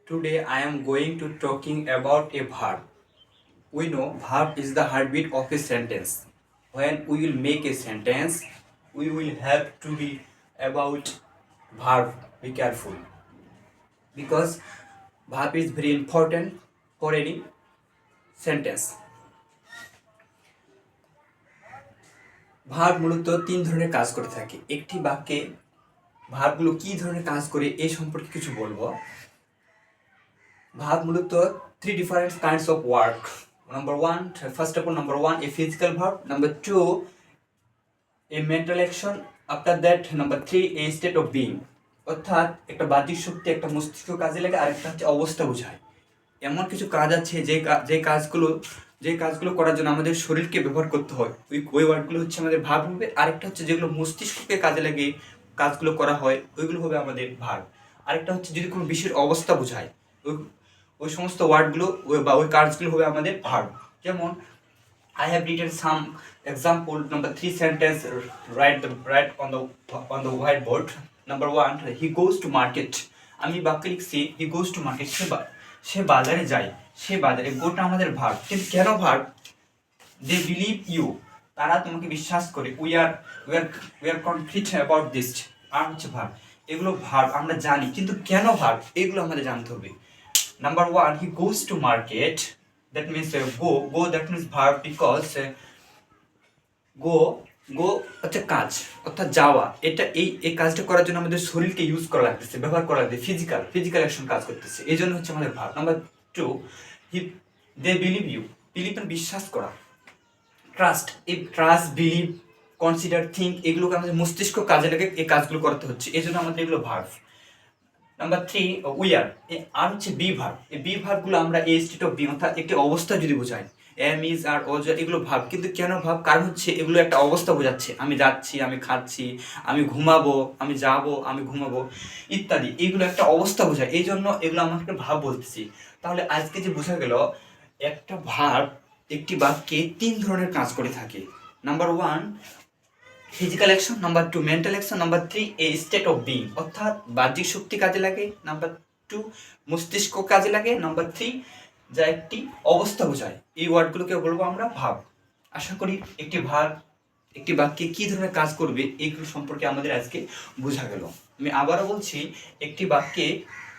Today I am going to talking about a verb. We know verb is the heartbeat of a sentence. When we will make a sentence, we will have to be about verb. Be careful because verb is very important for any sentence. Verb মূলত তিন ধরনের কাজ করে থাকে। একটি বাক্যে ভার্বগুলো কী ধরনের কাজ করে এই সম্পর্কে কিছু বলবো। Verb মূলত three different kinds of work. First of all, number one, a physical verb. Number two, a mental action. After that, number three, a state of being. অর্থাৎ একটা বাহ্যিক শক্তি একটা মস্তিষ্ক কাজে লাগে, আর একটা হচ্ছে অবস্থা বোঝায়। এমন কিছু কাজ আছে যে কাজগুলো করার জন্য আমাদের শরীরকে ব্যবহার করতে হয়, ওই ওয়ার্ডগুলো হচ্ছে আমাদের ভার্ব হবে। আরেকটা হচ্ছে যেগুলো মস্তিষ্ককে কাজে লাগে কাজগুলো করা হয়, ওইগুলো হবে আমাদের ভার্ব। আরেকটা হচ্ছে যদি কোনো বিষয়ের অবস্থা বোঝায়, ওই সমস্ত ওয়ার্ডগুলো বা ওই কাজগুলো হবে আমাদের ভার্ব। যেমন I have written some example. Number three sentence, write on the whiteboard. Number one, he goes to market. আমি বাক্যে লিখছি he goes to market. সে বাজারে যায়। সে বাজারে, গোটা আমাদের ভার্ব। কিন্তু কেন ভার্ব? They believe you. তারা তোমাকে বিশ্বাস করে। we are confident about this. আর হচ্ছে ভার্ব। এগুলো ভার্ব আমরা জানি, কিন্তু কেন ভার্ব এগুলো আমাদের জানতে হবে। Number one, he goes to market. That means go. That means verb because go হচ্ছে কাজ, অর্থাৎ যাওয়া। এটা এই কাজটা করার জন্য আমাদের শরীরকে ইউজ করা লাগতেছে, ব্যবহার করা লাগতেছে, ফিজিক্যাল অ্যাকশন কাজ করতেছে। এই জন্য হচ্ছে আমাদের verb. Number two, they believe you. Believe বিশ্বাস করা। ট্রাস্ট, বিলিভ, কনসিডার, থিঙ্ক, এগুলোকে আমাদের মস্তিষ্ক কাজে লাগে এই কাজগুলো করতে হচ্ছে। এই জন্য আমাদের এগুলো ভার্ব। Number three, were. আর হচ্ছে বি ভার্ব। এই বি ভার্বগুলো আমরা এই স্টেট অফ বিং অর্থাৎ একটি অবস্থা যদি বোঝাই, এম ইজ আর ওজ, এগুলো ভাব। কিন্তু কেন ভাব? কারণ হচ্ছে এগুলো একটা অবস্থা বোঝাচ্ছে। আমি যাচ্ছি, আমি খাচ্ছি, আমি ঘুমাবো, আমি যাবো, আমি ঘুমাবো ইত্যাদি, এগুলো একটা অবস্থা বোঝায়। এই জন্য এগুলো আমাকে ভাব বলতেছি। তাহলে আজকে যে বোঝা গেল একটা ভার্ব একটি বাক্যে তিন ধরনের কাজ করে থাকে। Number one, physical action. Number two, mental action. Number three, a state of being অর্থাৎ বাহ্যিক শক্তি কাজে লাগে। নাম্বার টু, মস্তিষ্ক কাজে লাগে। নাম্বার থ্রি, যা একটি অবস্থা বোঝায়। এই ওয়ার্ডগুলোকে বলবো আমরা ভাব। আশা করি একটি বাক্যে কী ধরনের কাজ করবে এইগুলো সম্পর্কে আমাদের আজকে বোঝা গেল। আমি আবারও বলছি, একটি বাক্যে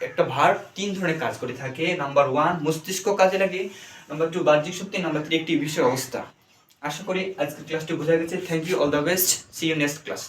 একটা ভার্ব তিন ধরনের কাজ করে থাকে। নাম্বার ওয়ান, মস্তিষ্ক কাজে লাগে। নাম্বার টু, বাহ্যিক শক্তি। নাম্বার থ্রি, একটি বিষয় অবস্থা। আশা করি আজকের ক্লাসটি বোঝা গেছে। Thank you, all the best, see you next class.